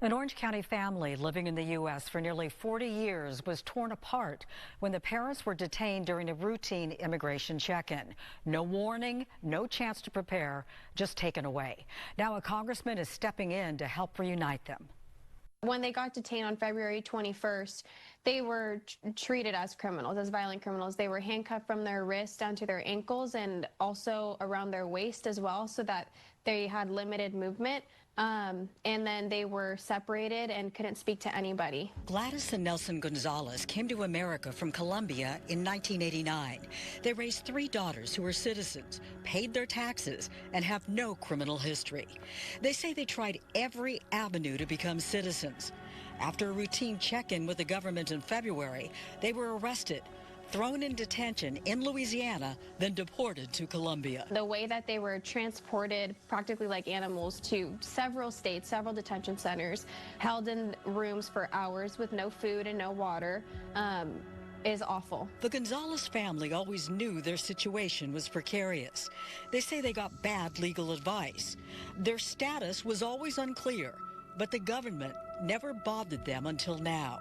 An Orange County family living in the U.S. for nearly 40 years was torn apart when the parents were detained during a routine immigration check-in. No warning, no chance to prepare, just taken away. Now a congressman is stepping in to help reunite them. When they got detained on February 21st, they were treated as criminals, as violent criminals. They were handcuffed from their wrists down to their ankles and also around their waist as well, so that they had limited movement. And then they were separated and couldn't speak to anybody. Gladys and Nelson Gonzalez came to America from Colombia in 1989. They raised 3 daughters who are citizens, paid their taxes, and have no criminal history. They say they tried every avenue to become citizens. After a routine check-in with the government in February, they were arrested, thrown in detention in Louisiana, then deported to Colombia. The way that they were transported practically like animals to several states, several detention centers, held in rooms for hours with no food and no water, is awful. The Gonzalez family always knew their situation was precarious. They say they got bad legal advice. Their status was always unclear, but the government never bothered them until now.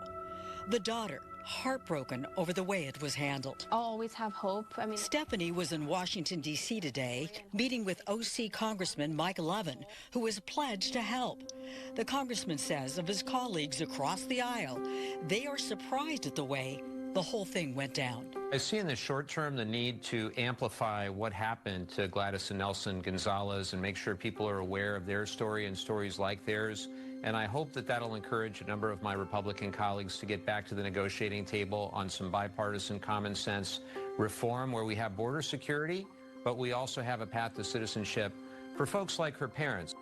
The daughter, heartbroken over the way it was handled. I'll always have hope. Stephanie was in Washington, D.C. today, meeting with OC Congressman Mike Levin, who has pledged to help. The congressman says of his colleagues across the aisle, they are surprised at the way the whole thing went down. I see in the short term the need to amplify what happened to Gladys and Nelson Gonzalez and make sure people are aware of their story and stories like theirs. And I hope that that'll encourage a number of my Republican colleagues to get back to the negotiating table on some bipartisan common sense reform where we have border security, but we also have a path to citizenship for folks like her parents.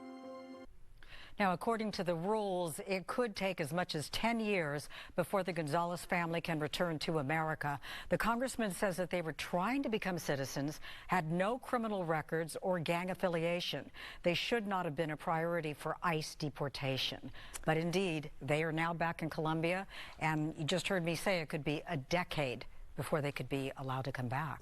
Now, according to the rules, it could take as much as 10 years before the Gonzalez family can return to America. The congressman says that they were trying to become citizens, had no criminal records or gang affiliation. They should not have been a priority for ICE deportation. But indeed, they are now back in Colombia, and you just heard me say it could be a decade before they could be allowed to come back.